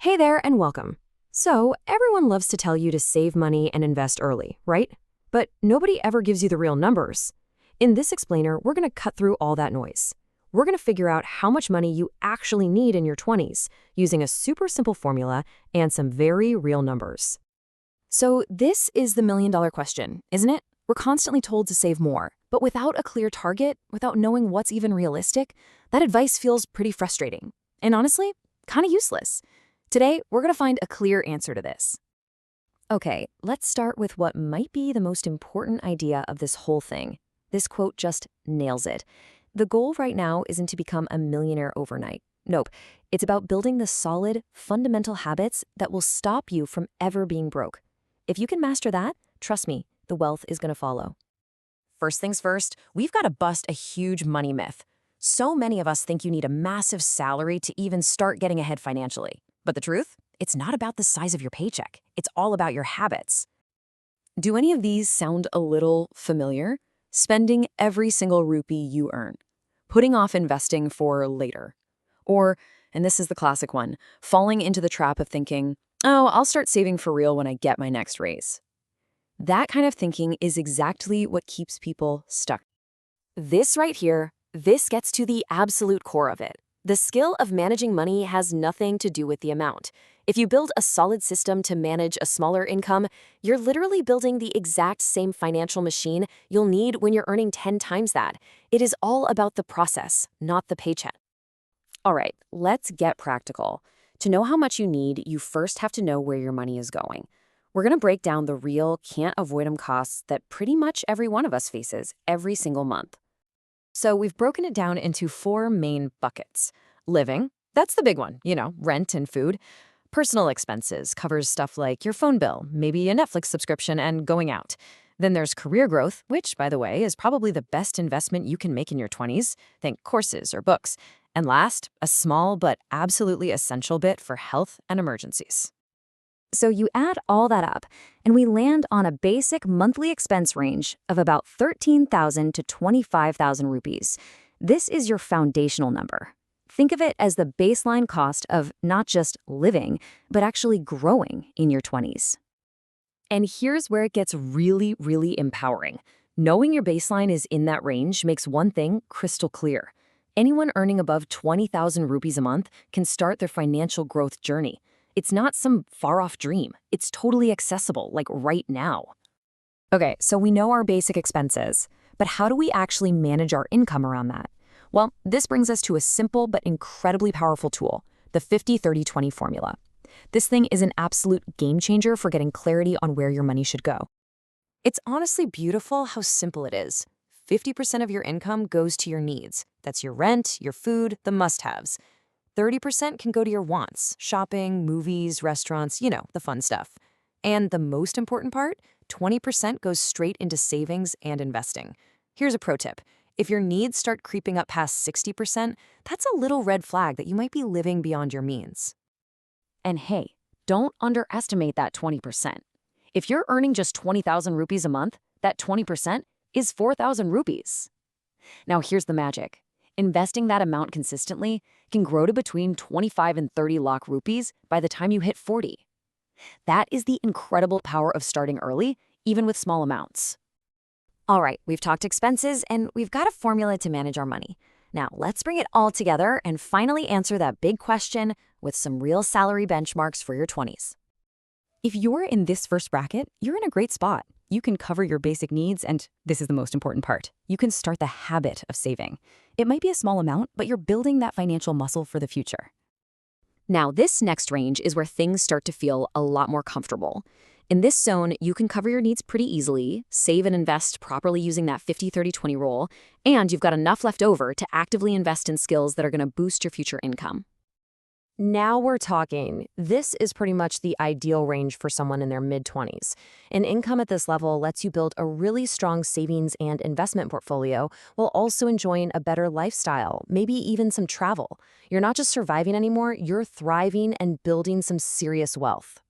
Hey there and welcome. So, everyone loves to tell you to save money and invest early, right? But nobody ever gives you the real numbers. In this explainer, we're going to cut through all that noise. We're going to figure out how much money you actually need in your 20s using a super simple formula and some very real numbers. So, this is the million-dollar question, isn't it? We're constantly told to save more, but without a clear target, without knowing what's even realistic, that advice feels pretty frustrating. And honestly, kind of useless. Today, we're going to find a clear answer to this. Okay, let's start with what might be the most important idea of this whole thing. This quote just nails it. The goal right now isn't to become a millionaire overnight. Nope, it's about building the solid, fundamental habits that will stop you from ever being broke. If you can master that, trust me, the wealth is going to follow. First things first, we've got to bust a huge money myth. So many of us think you need a massive salary to even start getting ahead financially. But the truth? It's not about the size of your paycheck. It's all about your habits. Do any of these sound a little familiar? Spending every single rupee you earn. Putting off investing for later. Or, and this is the classic one, falling into the trap of thinking, oh, I'll start saving for real when I get my next raise. That kind of thinking is exactly what keeps people stuck. This right here, this gets to the absolute core of it. The skill of managing money has nothing to do with the amount. If you build a solid system to manage a smaller income, you're literally building the exact same financial machine you'll need when you're earning 10 times that. It is all about the process, not the paycheck. All right, let's get practical. To know how much you need, you first have to know where your money is going. We're going to break down the real, can't-avoid-them costs that pretty much every one of us faces every single month. So we've broken it down into 4 main buckets. Living, that's the big one, rent and food. Personal expenses covers stuff like your phone bill, maybe a Netflix subscription, and going out. Then there's career growth, which, by the way, is probably the best investment you can make in your 20s. Think courses or books. And last, a small but absolutely essential bit for health and emergencies. So you add all that up, and we land on a basic monthly expense range of about 13,000 to 25,000 rupees. This is your foundational number. Think of it as the baseline cost of not just living, but actually growing in your 20s. And here's where it gets really, really empowering. Knowing your baseline is in that range makes one thing crystal clear. Anyone earning above 20,000 rupees a month can start their financial growth journey. It's not some far-off dream. It's totally accessible, like right now. Okay, so we know our basic expenses, but how do we actually manage our income around that? Well, this brings us to a simple but incredibly powerful tool, the 50-30-20 formula. This thing is an absolute game changer for getting clarity on where your money should go. It's honestly beautiful how simple it is. 50% of your income goes to your needs. That's your rent, your food, the must-haves. 30% can go to your wants, shopping, movies, restaurants, the fun stuff. And the most important part, 20% goes straight into savings and investing. Here's a pro tip. If your needs start creeping up past 60%, that's a little red flag that you might be living beyond your means. And hey, don't underestimate that 20%. If you're earning just 20,000 rupees a month, that 20% is 4,000 rupees. Now here's the magic. Investing that amount consistently can grow to between 25 and 30 lakh rupees by the time you hit 40. That is the incredible power of starting early, even with small amounts. All right, we've talked expenses and we've got a formula to manage our money. Now let's bring it all together and finally answer that big question with some real salary benchmarks for your 20s. If you're in this first bracket, you're in a great spot. You can cover your basic needs, and this is the most important part. You can start the habit of saving. It might be a small amount, but you're building that financial muscle for the future. Now, this next range is where things start to feel a lot more comfortable. In this zone, you can cover your needs pretty easily, save and invest properly using that 50-30-20 rule, and you've got enough left over to actively invest in skills that are going to boost your future income. Now we're talking. This is pretty much the ideal range for someone in their mid-20s. An income at this level lets you build a really strong savings and investment portfolio while also enjoying a better lifestyle, maybe even some travel. You're not just surviving anymore, you're thriving and building some serious wealth.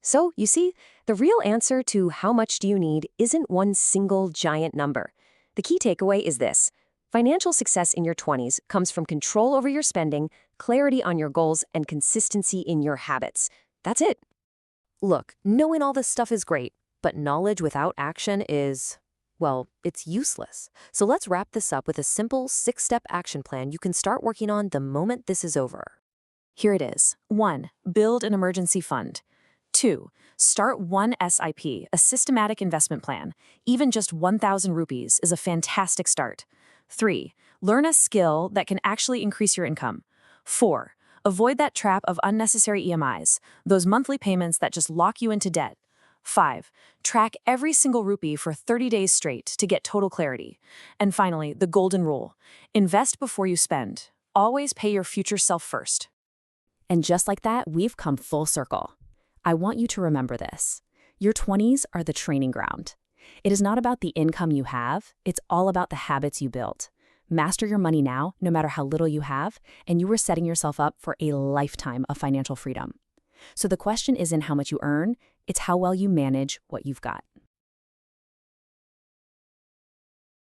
So, you see, the real answer to how much do you need isn't one single giant number. The key takeaway is this. Financial success in your 20s comes from control over your spending, clarity on your goals, and consistency in your habits. That's it. Look, knowing all this stuff is great, but knowledge without action is, well, it's useless. So let's wrap this up with a simple 6-step action plan you can start working on the moment this is over. Here it is. 1. Build an emergency fund. 2. Start one SIP, a systematic investment plan. Even just 1,000 rupees is a fantastic start. 3. Learn a skill that can actually increase your income. 4. Avoid that trap of unnecessary EMIs, those monthly payments that just lock you into debt. 5. Track every single rupee for 30 days straight to get total clarity. And finally, the golden rule. Invest before you spend. Always pay your future self first. And just like that, we've come full circle. I want you to remember this. Your 20s are the training ground. It is not about the income you have, it's all about the habits you built. Master your money now, no matter how little you have, and you are setting yourself up for a lifetime of financial freedom. So the question isn't how much you earn, it's how well you manage what you've got.